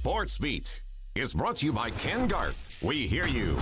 SportsBeat is brought to you by Ken Garth. We hear you.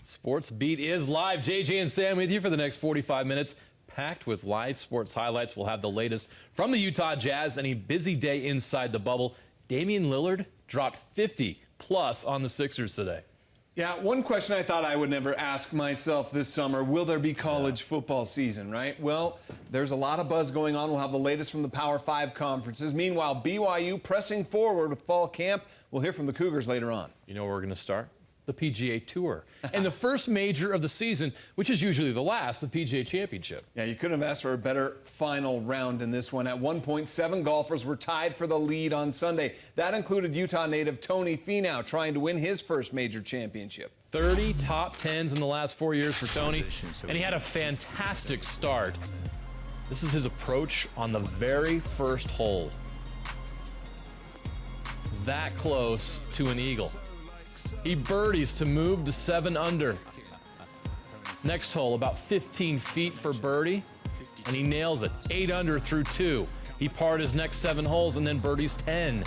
SportsBeat is live. JJ and Sam with you for the next 45 minutes, packed with live sports highlights. We'll have the latest from the Utah Jazz and a busy day inside the bubble. Damian Lillard dropped 50-plus on the Sixers today. Yeah, one question I thought I would never ask myself this summer, will there be college football season, right? Well, there's a lot of buzz going on. We'll have the latest from the Power 5 conferences. Meanwhile, BYU pressing forward with fall camp. We'll hear from the Cougars later on. You know where we're going to start? The PGA Tour. And the first major of the season, which is usually the last, the PGA Championship. Yeah, you couldn't have asked for a better final round in this one. At one point, 7 golfers were tied for the lead on Sunday. That included Utah native Tony Finau trying to win his first major championship. 30 top 10s in the last 4 years for Tony, and he had a fantastic start. This is his approach on the very first hole. That close to an eagle. He birdies to move to 7 under. Next hole, about 15 feet for birdie, and he nails it. 8 under through 2. He parred his next 7 holes and then birdies 10.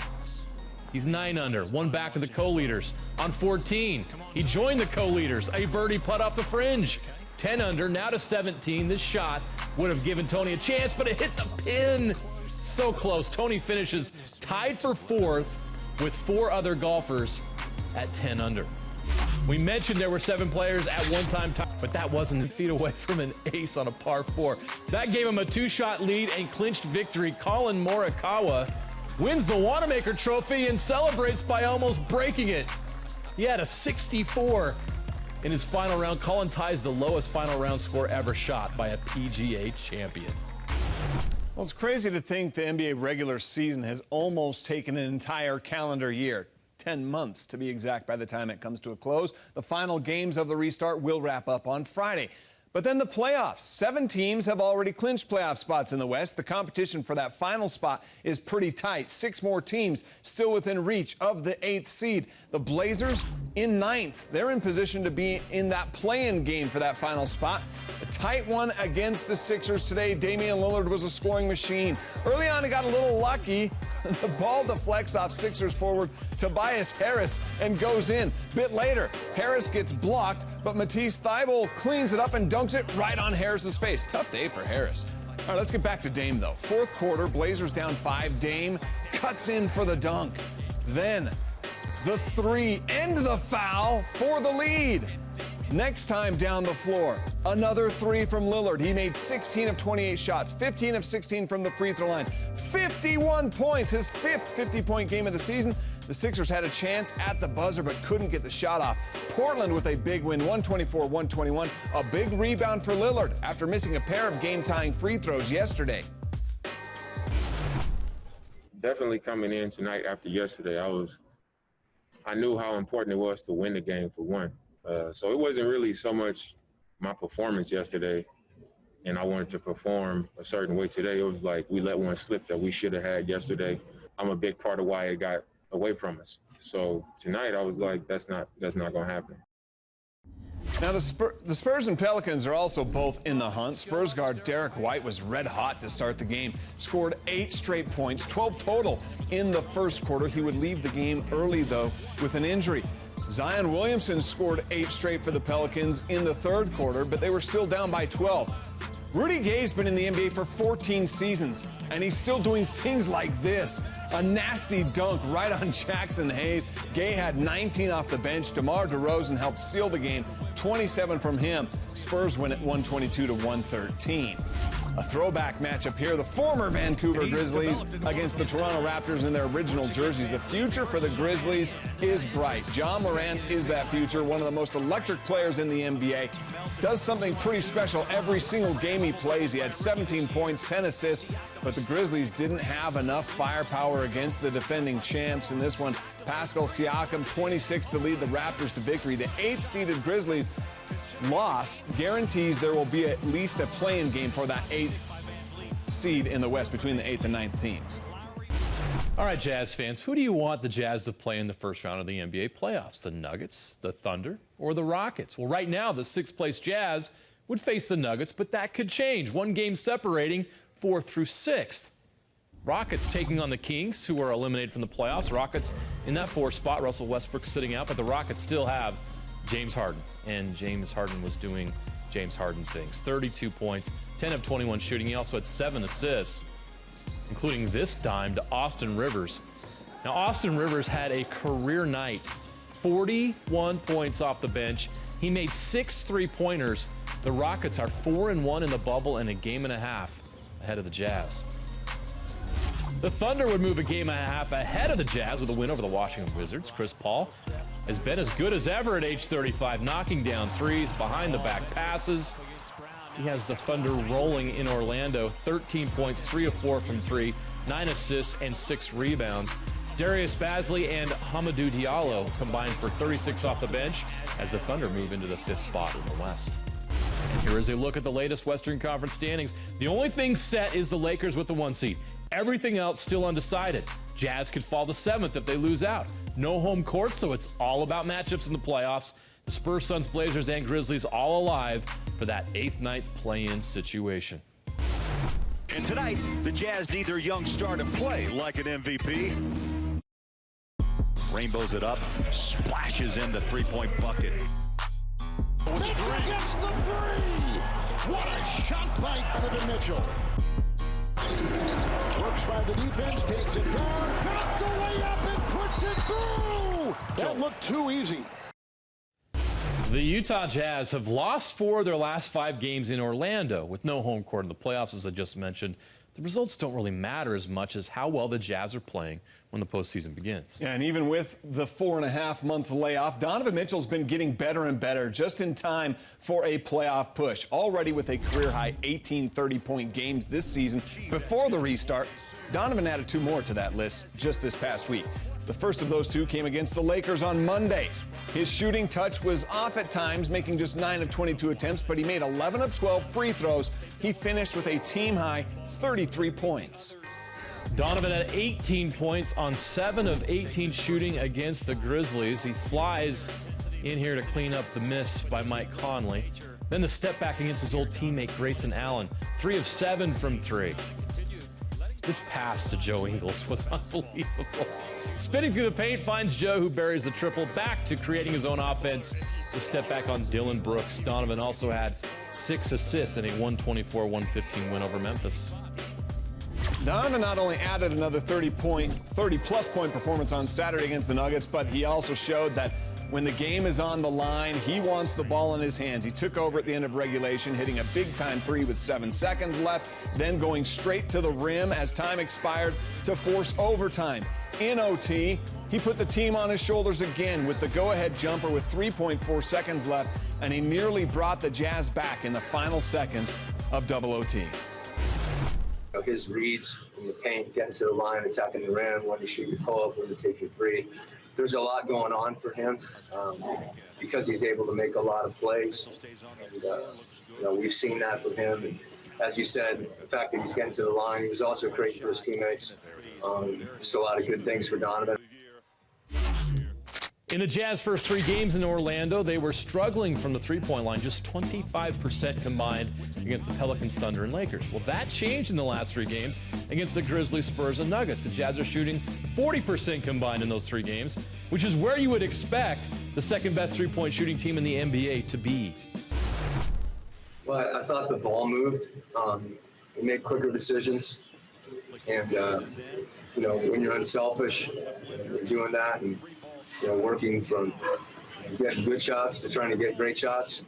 He's 9 under, 1 back of the co-leaders. On 14, he joined the co-leaders. A birdie putt off the fringe. 10 under, now to 17. This shot would have given Tony a chance, but it hit the pin. So close. Tony finishes tied for 4th with 4 other golfers at 10 under. We mentioned there were 7 players at one time, but that wasn't feet away from an ace on a par 4. That gave him a 2-shot lead and clinched victory. Colin Morikawa wins the Wanamaker Trophy and celebrates by almost breaking it. He had a 64 in his final round. Colin ties the lowest final round score ever shot by a PGA champion. Well, it's crazy to think the NBA regular season has almost taken an entire calendar year. 10 months to be exact by the time it comes to a close. The final games of the restart will wrap up on Friday. But then the playoffs. 7 teams have already clinched playoff spots in the West. The competition for that final spot is pretty tight. 6 more teams still within reach of the 8th seed. The Blazers in 9th. They're in position to be in that play-in game for that final spot. A tight one against the Sixers today. Damian Lillard was a scoring machine. Early on, he got a little lucky. The ball deflects off Sixers forward Tobias Harris and goes in. Bit later, Harris gets blocked, but Matisse Thybulle cleans it up and dunks it right on Harris's face. Tough day for Harris. All right, let's get back to Dame, though. 4th quarter, Blazers down 5. Dame cuts in for the dunk. Then the 3 and the foul for the lead. Next time down the floor, another 3 from Lillard. He made 16 of 28 shots, 15 of 16 from the free throw line. 51 points, his 5th 50-point game of the season. The Sixers had a chance at the buzzer but couldn't get the shot off. Portland with a big win, 124-121. A big rebound for Lillard after missing a pair of game-tying free throws yesterday. Definitely coming in tonight after yesterday, I knew how important it was to win the game for one. So it wasn't really so much my performance yesterday, and I wanted to perform a certain way today. It was like we let one slip that we should have had yesterday. I'm a big part of why it got away from us. So tonight I was like, that's not going to happen. Now, the Spurs and Pelicans are also both in the hunt. Spurs guard Derek White was red hot to start the game. Scored 8 straight points, 12 total in the first quarter. He would leave the game early, though, with an injury. Zion Williamson scored 8 straight for the Pelicans in the 3rd quarter, but they were still down by 12. Rudy Gay's been in the NBA for 14 seasons, and he's still doing things like this. A nasty dunk right on Jackson Hayes. Gay had 19 off the bench. DeMar DeRozan helped seal the game. 27 from him. Spurs win at 122-113. A throwback matchup here. The former Vancouver Grizzlies against the Toronto Raptors in their original jerseys. The future for the Grizzlies is bright. Ja Morant is that future, one of the most electric players in the NBA. Does something pretty special every single game he plays. He had 17 points, 10 assists, but the Grizzlies didn't have enough firepower against the defending champs in this one. Pascal Siakam, 26 to lead the Raptors to victory. The 8th-seeded Grizzlies loss guarantees there will be at least a play-in game for that 8th seed in the West between the 8th and 9th teams. All right, Jazz fans, who do you want the Jazz to play in the first round of the NBA playoffs? The Nuggets, the Thunder, or the Rockets? Well, right now, the 6th-place Jazz would face the Nuggets, but that could change. One game separating 4th through 6th. Rockets taking on the Kings, who are eliminated from the playoffs. Rockets in that 4th spot. Russell Westbrook sitting out, but the Rockets still have James Harden, and James Harden was doing James Harden things. 32 points, 10 of 21 shooting. He also had 7 assists, including this dime to Austin Rivers. Now, Austin Rivers had a career night, 41 points off the bench. He made 6 3-pointers. The Rockets are 4-1 in the bubble and a game and a half ahead of the Jazz. The Thunder would move a game and a half ahead of the Jazz with a win over the Washington Wizards. Chris Paul has been as good as ever at age 35, knocking down threes, behind-the-back passes. He has the Thunder rolling in Orlando, 13 points, 3 of 4 from 3, 9 assists, and 6 rebounds. Darius Bazley and Hamidou Diallo combined for 36 off the bench as the Thunder move into the 5th spot in the West. And here is a look at the latest Western Conference standings. The only thing set is the Lakers with the 1 seed. Everything else still undecided. Jazz could fall to 7th if they lose out. No home court, so it's all about matchups in the playoffs. The Spurs, Suns, Blazers, and Grizzlies all alive for that 8th-9th play-in situation. And tonight, the Jazz need their young star to play like an MVP. Rainbows it up, splashes in the three-point bucket. Mitchell gets the 3! What a shot by Donovan Mitchell. Works by the defense, takes it down, got the way up and puts it through! That looked too easy. The Utah Jazz have lost 4 of their last 5 games in Orlando. With no home court in the playoffs, as I just mentioned, the results don't really matter as much as how well the Jazz are playing when the postseason begins. Yeah, and even with the 4.5-month layoff, Donovan Mitchell's been getting better and better just in time for a playoff push. Already with a career-high 18 30-point games this season. Before the restart, Donovan added 2 more to that list just this past week. The first of those 2 came against the Lakers on Monday. His shooting touch was off at times, making just 9 of 22 attempts, but he made 11 of 12 free throws. He finished with a team-high 33 points. Donovan had 18 points on 7 of 18 shooting against the Grizzlies. He flies in here to clean up the miss by Mike Conley. Then the step back against his old teammate Grayson Allen. 3 of 7 from 3. This pass to Joe Ingles was unbelievable. Spinning through the paint, finds Joe, who buries the triple, back to creating his own offense. The step back on Dylan Brooks. Donovan also had 6 assists in a 124-115 win over Memphis. Donovan not only added another 30-plus point performance on Saturday against the Nuggets, but he also showed that when the game is on the line, he wants the ball in his hands. He took over at the end of regulation, hitting a big-time 3 with 7 seconds left, then going straight to the rim as time expired to force overtime. In OT, he put the team on his shoulders again with the go-ahead jumper with 3.4 seconds left, and he nearly brought the Jazz back in the final seconds of double OT. His reads in the paint, getting to the line, attacking the rim, when to shoot your pull-up, when to take your 3. There's a lot going on for him because he's able to make a lot of plays. And, we've seen that from him. And as you said, the fact that he's getting to the line, he was also great for his teammates. Just a lot of good things for Donovan. In the Jazz first 3 games in Orlando, they were struggling from the three-point line, just 25% combined against the Pelicans, Thunder, and Lakers. Well, that changed in the last 3 games against the Grizzlies, Spurs, and Nuggets. The Jazz are shooting 40% combined in those 3 games, which is where you would expect the second-best three-point shooting team in the NBA to be. Well, I thought the ball moved. We made quicker decisions. And, when you're unselfish, you're doing that and, working from getting good shots to trying to get great shots.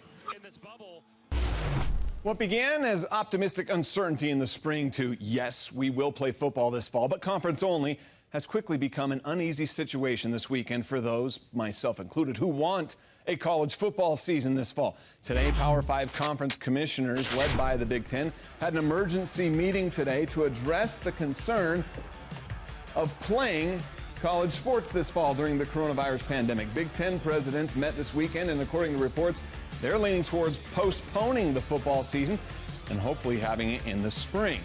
What began as optimistic uncertainty in the spring to, yes, we will play football this fall, but conference only, has quickly become an uneasy situation this weekend for those, myself included, who want a college football season this fall. Today, Power 5 conference commissioners, led by the Big Ten, had an emergency meeting today to address the concern of playing college sports this fall during the coronavirus pandemic. Big Ten presidents met this weekend, and according to reports, they're leaning towards postponing the football season and hopefully having it in the spring.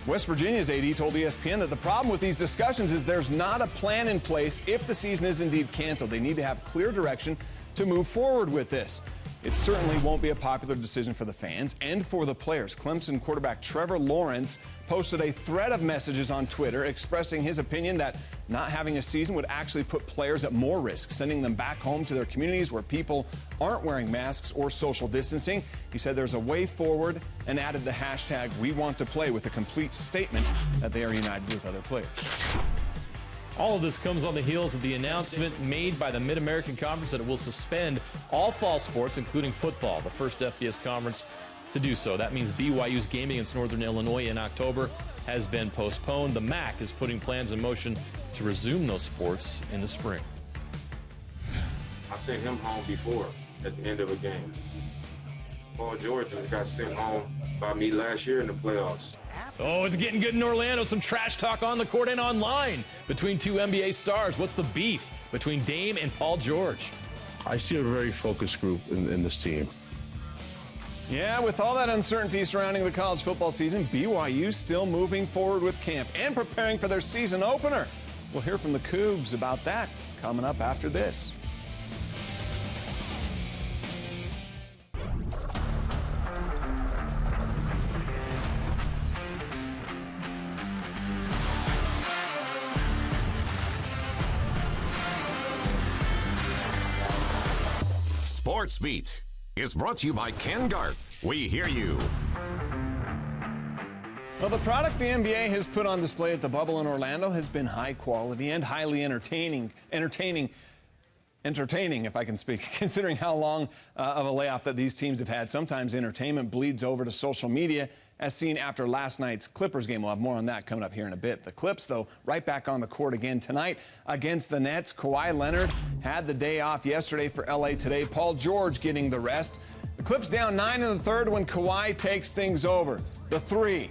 West Virginia's AD told ESPN that the problem with these discussions is there's not a plan in place if the season is indeed canceled. They need to have clear direction to move forward with this. It certainly won't be a popular decision for the fans and for the players. Clemson quarterback Trevor Lawrence posted a thread of messages on Twitter expressing his opinion that not having a season would actually put players at more risk, sending them back home to their communities where people aren't wearing masks or social distancing. He said there's a way forward and added the hashtag #WeWantToPlay with a complete statement that they are united with other players. All of this comes on the heels of the announcement made by the Mid-American Conference that it will suspend all fall sports, including football, the first FBS conference to do so. That means BYU's game against Northern Illinois in October has been postponed. The MAC is putting plans in motion to resume those sports in the spring. I sent him home before at the end of a game. Paul George just got sent home by me last year in the playoffs. Oh, it's getting good in Orlando. Some trash talk on the court and online between two NBA stars. What's the beef between Dame and Paul George? I see a very focused group in this team. Yeah, with all that uncertainty surrounding the college football season, BYU still moving forward with camp and preparing for their season opener. We'll hear from the Cougs about that coming up after this. SportsBeat is brought to you by Ken Garth. We hear you. Well, the product the NBA has put on display at the Bubble in Orlando has been high quality and highly entertaining, if I can speak, considering how long of a layoff that these teams have had. Sometimes entertainment bleeds over to social media, as seen after last night's Clippers game. We'll have more on that coming up here in a bit. The Clips, though, right back on the court again tonight against the Nets. Kawhi Leonard had the day off yesterday for LA today. Paul George getting the rest. The Clips down 9 in the third when Kawhi takes things over. The three.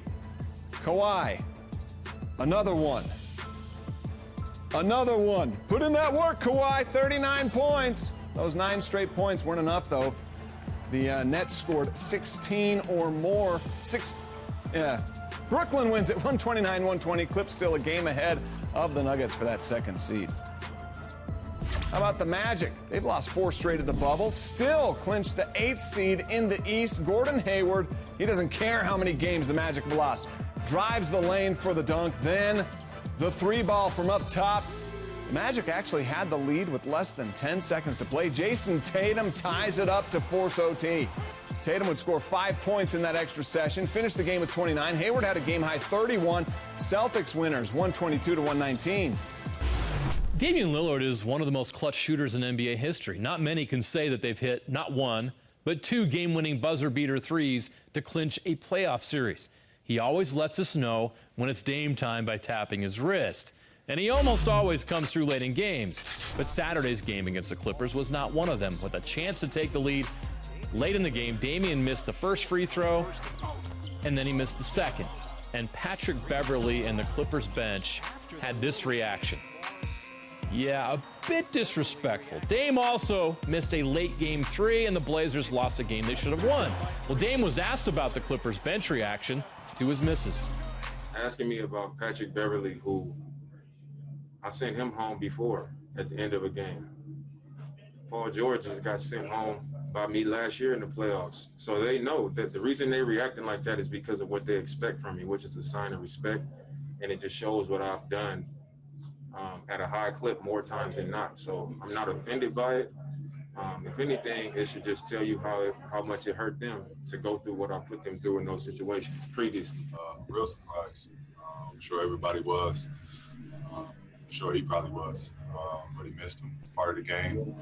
Kawhi. Another one. Another one. Put in that work, Kawhi. 39 points. Those 9 straight points weren't enough, though. The Nets scored 16 or more. Brooklyn wins at 129-120. Clips still a game ahead of the Nuggets for that second seed. How about the Magic? They've lost 4 straight at the Bubble. Still clinched the 8th seed in the East. Gordon Hayward, he doesn't care how many games the Magic have lost. Drives the lane for the dunk. Then the 3-ball from up top. The Magic actually had the lead with less than 10 seconds to play. Jason Tatum ties it up to force OT. Tatum would score 5 points in that extra session, finished the game with 29. Hayward had a game-high 31. Celtics winners, 122-119. Damian Lillard is one of the most clutch shooters in NBA history. Not many can say that they've hit not 1, but 2 game-winning buzzer-beater threes to clinch a playoff series. He always lets us know when it's Dame time by tapping his wrist. And he almost always comes through late in games. But Saturday's game against the Clippers was not one of them. With a chance to take the lead late in the game, Damian missed the first free throw, and then he missed the second. And Patrick Beverley and the Clippers bench had this reaction. Yeah, a bit disrespectful. Dame also missed a late game 3, and the Blazers lost a game they should have won. Well, Dame was asked about the Clippers bench reaction to his misses. Asking me about Patrick Beverley, who I sent him home before at the end of a game. Paul George just got sent home by me last year in the playoffs. So they know that the reason they're reacting like that is because of what they expect from me, which is a sign of respect. And it just shows what I've done at a high clip more times than not. So I'm not offended by it. If anything, it should just tell you how much it hurt them to go through what I put them through in those situations previously. Real surprised. I'm sure everybody was. I'm sure he probably was. But he missed him. It's part of the game.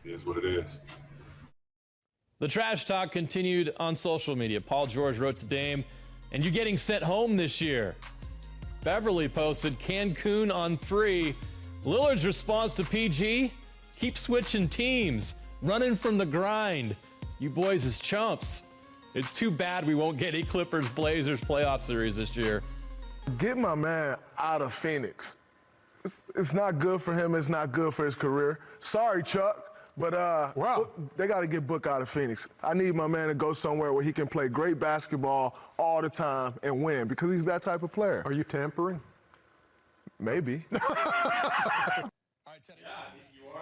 It is what it is. The trash talk continued on social media. Paul George wrote to Dame, "And you getting sent home this year?" Beverly posted, "Cancun on 3. Lillard's response to PG, "Keep switching teams, running from the grind. You boys is chumps. It's too bad we won't get a Clippers-Blazers playoff series this year." Get my man out of Phoenix. It's not good for him. It's not good for his career. Sorry, Chuck. But they got to get Book out of Phoenix. I need my man to go somewhere where he can play great basketball all the time and win, because he's that type of player. Are you tampering? Maybe.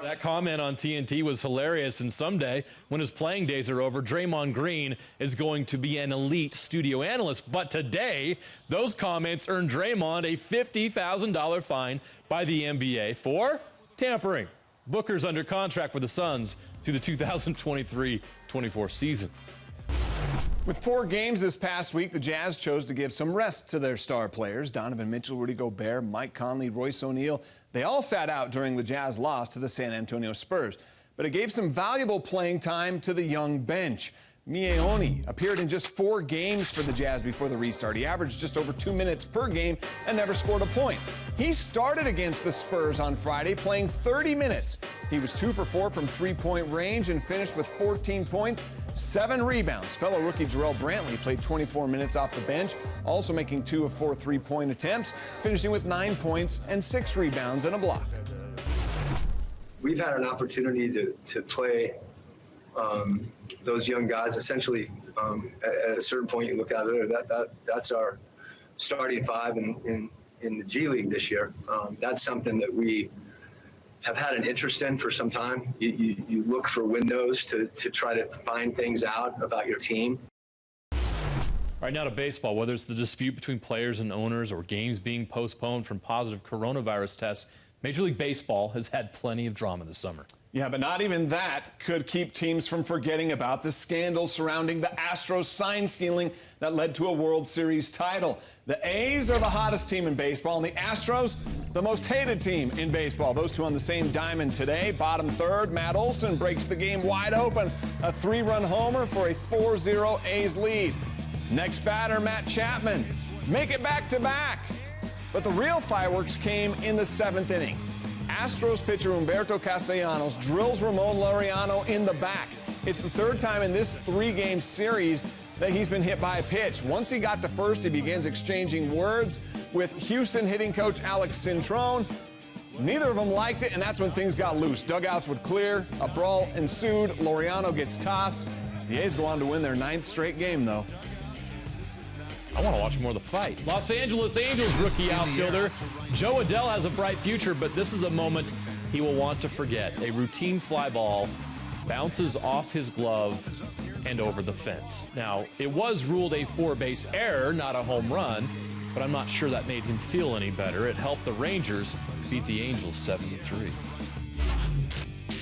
That comment on TNT was hilarious, and someday, when his playing days are over, Draymond Green is going to be an elite studio analyst. But today, those comments earned Draymond a $50,000 fine by the NBA for tampering. Booker's under contract with the Suns through the 2023-24 season. With 4 games this past week, the Jazz chose to give some rest to their star players. Donovan Mitchell, Rudy Gobert, Mike Conley, Royce O'Neal. They all sat out during the Jazz loss to the San Antonio Spurs. But it gave some valuable playing time to the young bench. Mignoni appeared in just 4 games for the Jazz before the restart. He averaged just over 2 minutes per game and never scored a point. He started against the Spurs on Friday, playing 30 minutes. He was 2 for 4 from three-point range and finished with 14 points, 7 rebounds. Fellow rookie Jarrell Brantley played 24 minutes off the bench, also making 2 of 4 three-point attempts, finishing with 9 points and 6 rebounds and a block. We've had an opportunity to play those young guys. Essentially, at a certain point, you look out there, that's our starting 5 in the G League this year. That's something that we have had an interest in for some time. You look for windows to try to find things out about your team. All right, now to baseball. Whether it's the dispute between players and owners or games being postponed from positive coronavirus tests, Major League Baseball has had plenty of drama this summer. Yeah, but not even that could keep teams from forgetting about the scandal surrounding the Astros sign stealing that led to a World Series title. The A's are the hottest team in baseball, and the Astros, the most hated team in baseball. Those two on the same diamond today. Bottom third, Matt Olson breaks the game wide open. A 3-run homer for a 4-0 A's lead. Next batter, Matt Chapman. Make it back-to-back. But the real fireworks came in the 7th inning. Astros pitcher Humberto Castellanos drills Ramon Laureano in the back. It's the 3rd time in this 3-game series that he's been hit by a pitch. Once he got to first, he begins exchanging words with Houston hitting coach Alex Cintrone. Neither of them liked it, and that's when things got loose. Dugouts would clear, a brawl ensued, Laureano gets tossed. The A's go on to win their 9th straight game, though. I want to watch more of the fight. Los Angeles Angels rookie outfielder Joe Adell has a bright future, but this is a moment he will want to forget. A routine fly ball bounces off his glove and over the fence. Now, it was ruled a 4-base error, not a home run, but I'm not sure that made him feel any better. It helped the Rangers beat the Angels 7-3.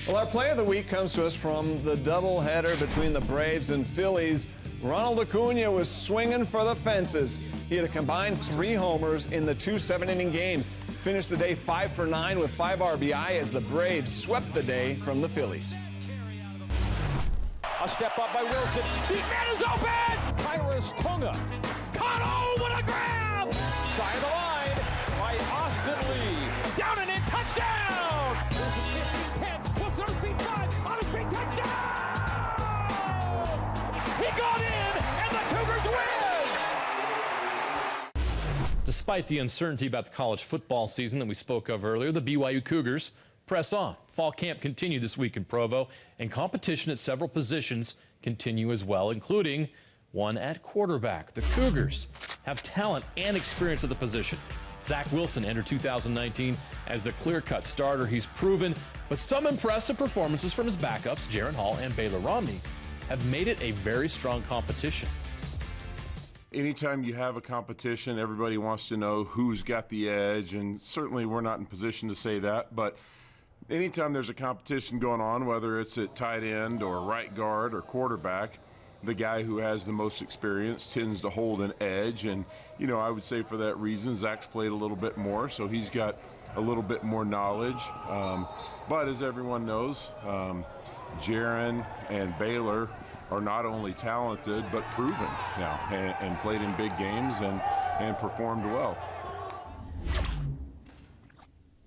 Well, our play of the week comes to us from the doubleheader between the Braves and Phillies. Ronald Acuna was swinging for the fences. He had a combined 3 homers in the 2 7-inning games. Finished the day 5 for 9 with 5 RBI as the Braves swept the day from the Phillies. A step up by Wilson. The man is open! Tyrus Tonga. Caught! Oh, what a grab! Side of the line by Austin Lee. Down and in, touchdown! There's a 15-10. Puts on his feet, 5. On his feet, touchdown! He got in, and the Cougars win! Despite the uncertainty about the college football season that we spoke of earlier, the BYU Cougars press on. Fall camp continued this week in Provo, and competition at several positions continue as well, including one at quarterback. The Cougars have talent and experience at the position. Zach Wilson entered 2019 as the clear-cut starter. He's proven, but some impressive performances from his backups, Jaron Hall and Baylor Romney, have made it a very strong competition. Anytime you have a competition, everybody wants to know who's got the edge, and certainly we're not in position to say that, but anytime there's a competition going on, whether it's at tight end or right guard or quarterback, the guy who has the most experience tends to hold an edge, and I would say for that reason Zach's played a little bit more, so he's got a little bit more knowledge, but as everyone knows, Jaren and Baylor are not only talented but proven now, and played in big games and performed well.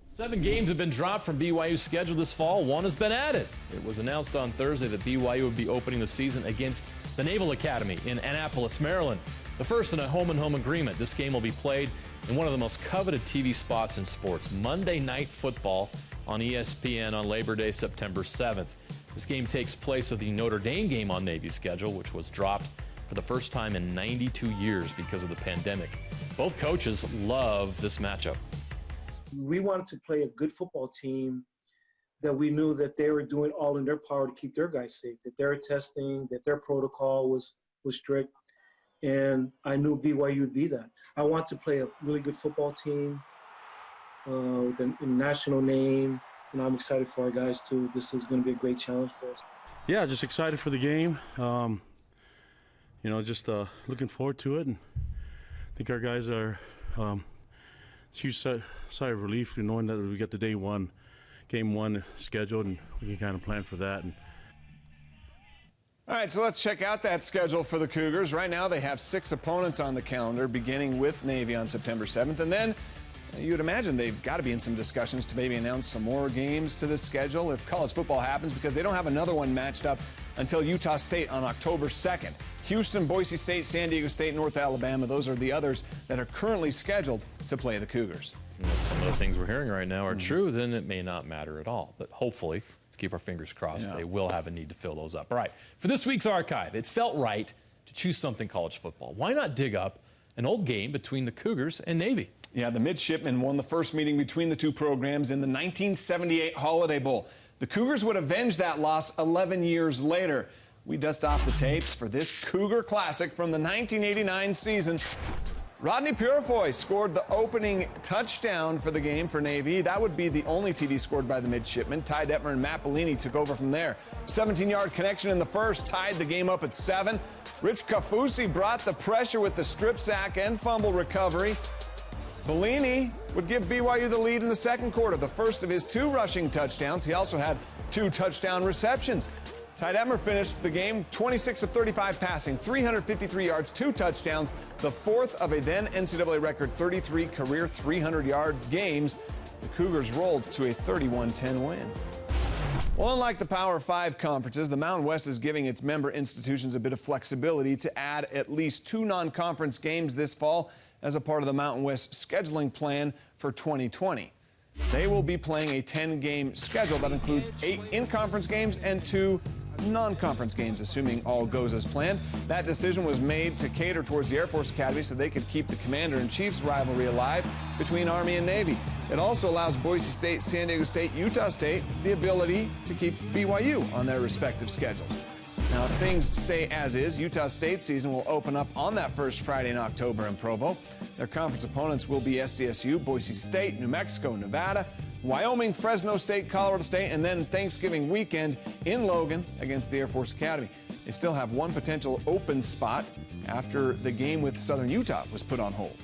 7 games have been dropped from BYU's schedule this fall. 1 has been added. It was announced on Thursday that BYU would be opening the season against the Naval Academy in Annapolis, Maryland. The first in a home-and-home agreement. This game will be played in one of the most coveted TV spots in sports, Monday Night Football on ESPN on Labor Day, September 7th. This game takes place of the Notre Dame game on Navy's schedule, which was dropped for the first time in 92 years because of the pandemic. Both coaches love this matchup. We wanted to play a good football team that we knew that they were doing all in their power to keep their guys safe, that their testing, that their protocol was strict. And I knew BYU would be that. I want to play a really good football team with a national name, and I'm excited for our guys too. This is going to be a great challenge for us. Yeah, just excited for the game. You know, just looking forward to it, and I think our guys are it's a huge sigh of relief knowing that we got the game one scheduled, and we can kind of plan for that. All right, so let's check out that schedule for the Cougars. Right now they have 6 opponents on the calendar, beginning with Navy on September 7th. And then you would imagine they've got to be in some discussions to maybe announce some more games to this schedule if college football happens, because they don't have another one matched up until Utah State on October 2nd. Houston, Boise State, San Diego State, North Alabama, those are the others that are currently scheduled to play the Cougars. If some of the things we're hearing right now are true, then it may not matter at all. But hopefully, let's keep our fingers crossed, they will have a need to fill those up. All right, for this week's archive, it felt right to choose something college football. Why not dig up an old game between the Cougars and Navy? Yeah, the midshipmen won the first meeting between the two programs in the 1978 Holiday Bowl. The Cougars would avenge that loss 11 years later. We dust off the tapes for this Cougar Classic from the 1989 season. Rodney Purifoy scored the opening touchdown for the game for Navy. That would be the only TD scored by the midshipmen. Ty Detmer and Matt Bellini took over from there. 17-yard connection in the first tied the game up at 7. Rich Kafusi brought the pressure with the strip sack and fumble recovery. Bellini would give BYU the lead in the second quarter, the first of his 2 rushing touchdowns. He also had 2 touchdown receptions. Ty Detmer finished the game 26 of 35 passing, 353 yards, 2 touchdowns, the 4th of a then NCAA record 33 career 300-yard games. The Cougars rolled to a 31-10 win. Well, unlike the Power 5 conferences, the Mountain West is giving its member institutions a bit of flexibility to add at least 2 non-conference games this fall as a part of the Mountain West scheduling plan for 2020. They will be playing a 10-game schedule that includes 8 in-conference games and 2 non-conference games, assuming all goes as planned. That decision was made to cater towards the Air Force Academy so they could keep the Commander-in-Chief's rivalry alive between Army and Navy. It also allows Boise State, San Diego State, Utah State the ability to keep BYU on their respective schedules. Now, if things stay as is, Utah State's season will open up on that first Friday in October in Provo. Their conference opponents will be SDSU, Boise State, New Mexico, Nevada, Wyoming, Fresno State, Colorado State, and then Thanksgiving weekend in Logan against the Air Force Academy. They still have 1 potential open spot after the game with Southern Utah was put on hold.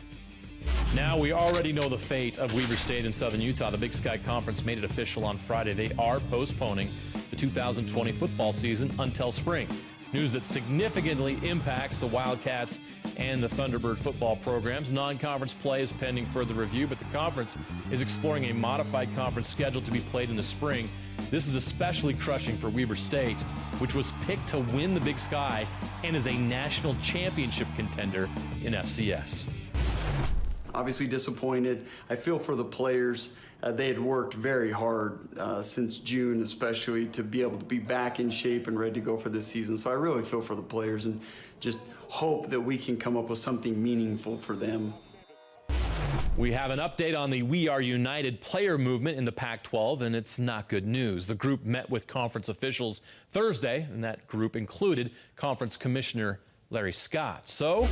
Now we already know the fate of Weber State and Southern Utah. The Big Sky Conference made it official on Friday. They are postponing the 2020 football season until spring. News that significantly impacts the Wildcats and the Thunderbird football programs. Non-conference play is pending further review, but the conference is exploring a modified conference schedule to be played in the spring. This is especially crushing for Weber State, which was picked to win the Big Sky and is a national championship contender in FCS. Obviously disappointed. I feel for the players. They had worked very hard since June, especially, to be able to be back in shape and ready to go for this season. So I really feel for the players and just hope that we can come up with something meaningful for them. We have an update on the We Are United player movement in the Pac-12, and it's not good news. The group met with conference officials Thursday, and that group included Conference Commissioner Larry Scott. So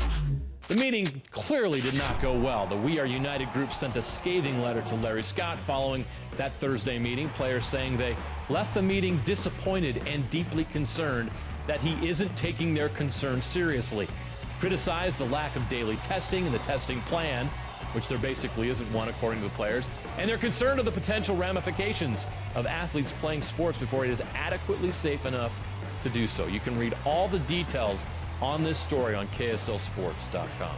the meeting clearly did not go well. The We Are United group sent a scathing letter to Larry Scott following that Thursday meeting. Players saying they left the meeting disappointed and deeply concerned that he isn't taking their concerns seriously. Criticized the lack of daily testing and the testing plan which there basically isn't one according to the players, and they're concerned of the potential ramifications of athletes playing sports before it is adequately safe enough to do so. You can read all the details on this story on KSLSports.com.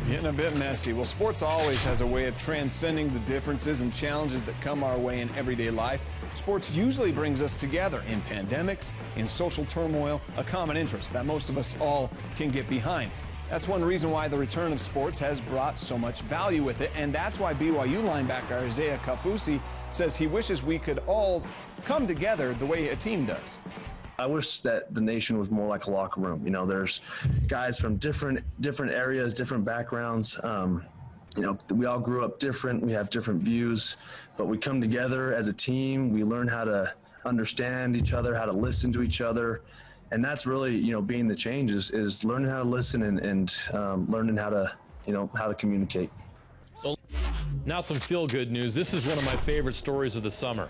Getting a bit messy. Well, sports always has a way of transcending the differences and challenges that come our way in everyday life. Sports usually brings us together in pandemics, in social turmoil, a common interest that most of us all can get behind. That's one reason why the return of sports has brought so much value with it, and that's why BYU linebacker Isaiah Kafusi says he wishes we could all come together the way a team does. I wish that the nation was more like a locker room. You know, there's guys from different areas, different backgrounds. You know, we all grew up different. We have different views, but we come together as a team. We learn how to understand each other, how to listen to each other. And that's really, you know, being the change is learning how to listen and learning how to, you know, how to communicate. So now some feel-good news. This is one of my favorite stories of the summer.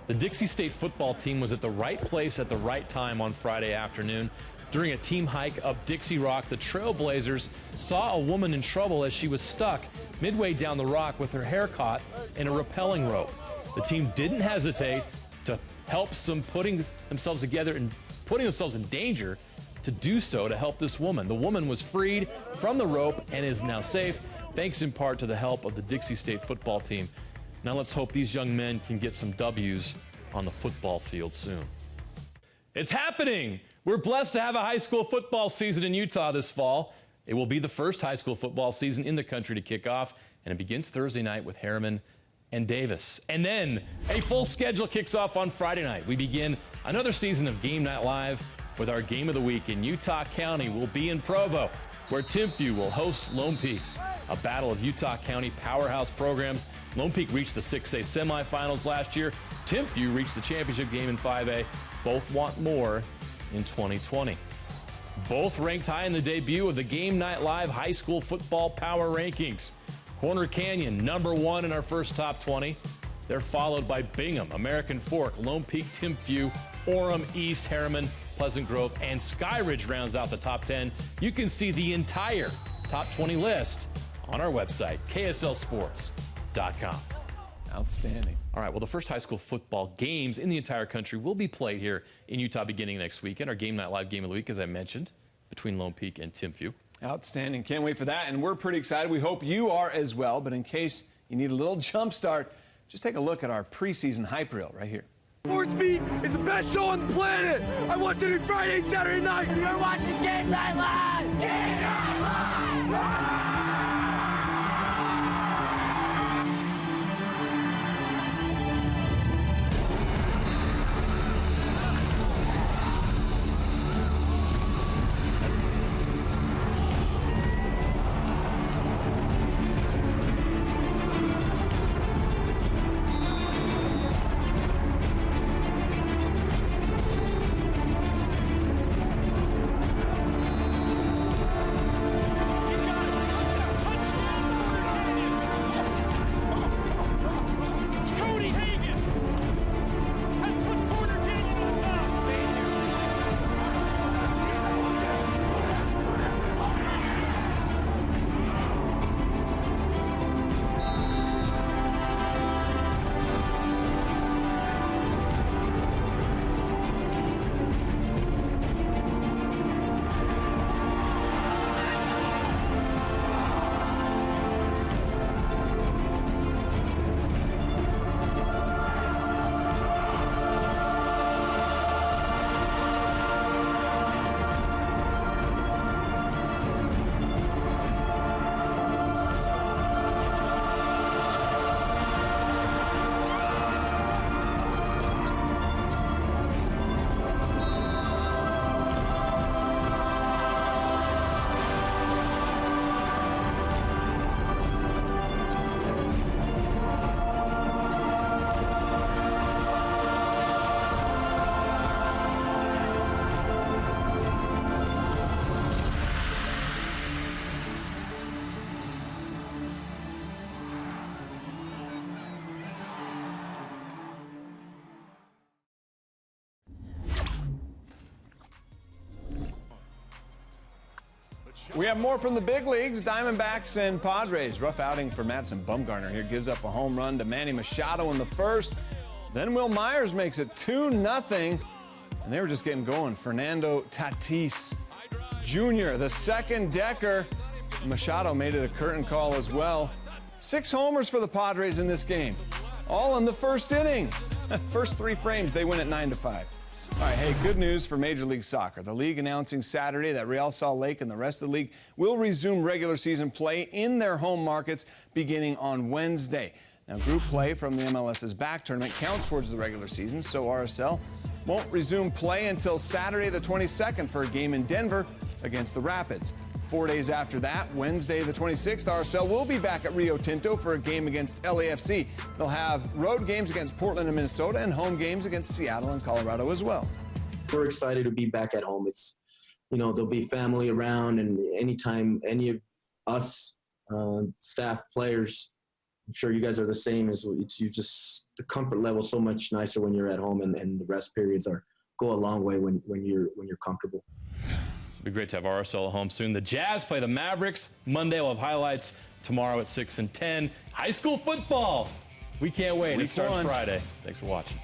The Dixie State football team was at the right place at the right time on Friday afternoon. During a team hike up Dixie Rock, the Trailblazers saw a woman in trouble as she was stuck midway down the rock with her hair caught in a rappelling rope. The team didn't hesitate to help some putting themselves together and putting themselves in danger to do so to help this woman. The woman was freed from the rope and is now safe, thanks in part to the help of the Dixie State football team. Now let's hope these young men can get some W's on the football field soon. It's happening! We're blessed to have a high school football season in Utah this fall. It will be the first high school football season in the country to kick off, and it begins Thursday night with Harriman and Davis. And then a full schedule kicks off on Friday night. We begin another season of Game Night Live with our game of the week in Utah County. We'll be in Provo, where Timpview will host Lone Peak. A battle of Utah County powerhouse programs. Lone Peak reached the 6A semifinals last year. Timpview reached the championship game in 5A. Both want more in 2020. Both ranked high in the debut of the Game Night Live High School Football Power Rankings. Corner Canyon, #1 in our first top 20. They're followed by Bingham, American Fork, Lone Peak, Timpview, Orem, East, Harriman, Pleasant Grove, and Skyridge rounds out the top 10. You can see the entire top 20 list on our website, KSLSports.com. Outstanding. All right, well, the first high school football games in the entire country will be played here in Utah beginning next weekend. Our Game Night Live game of the week, as I mentioned, between Lone Peak and Timpview. Outstanding. Can't wait for that, and we're pretty excited. We hope you are as well, but in case you need a little jump start, just take a look at our preseason hype reel right here. SportsBeat is the best show on the planet. I watch it every Friday and Saturday night. You're watching Game Night Live. Game Night Live. We have more from the big leagues, Diamondbacks and Padres. Rough outing for Madison Bumgarner here. Gives up a home run to Manny Machado in the first. Then Will Myers makes it 2-0. And they were just getting going. Fernando Tatis Jr., the second decker. Machado made it a curtain call as well. 6 homers for the Padres in this game. All in the first inning. First 3 frames, they win at 9-5. All right, hey, good news for Major League Soccer. The league announcing Saturday that Real Salt Lake and the rest of the league will resume regular season play in their home markets beginning on Wednesday. Now, group play from the MLS's back tournament counts towards the regular season, so RSL won't resume play until Saturday the 22nd for a game in Denver against the Rapids. 4 days after that, Wednesday the 26th, RSL will be back at Rio Tinto for a game against LAFC. They'll have road games against Portland and Minnesota and home games against Seattle and Colorado as well. We're excited to be back at home. It's, there'll be family around, and anytime any of us, staff, players, I'm sure you guys are the same, the comfort level is so much nicer when you're at home, and the rest periods go a long way when you're comfortable. It'll be great to have RSL at home soon. The Jazz play the Mavericks. Monday we'll have highlights. Tomorrow at 6 and 10. High school football. We can't wait. It starts Friday. Thanks for watching.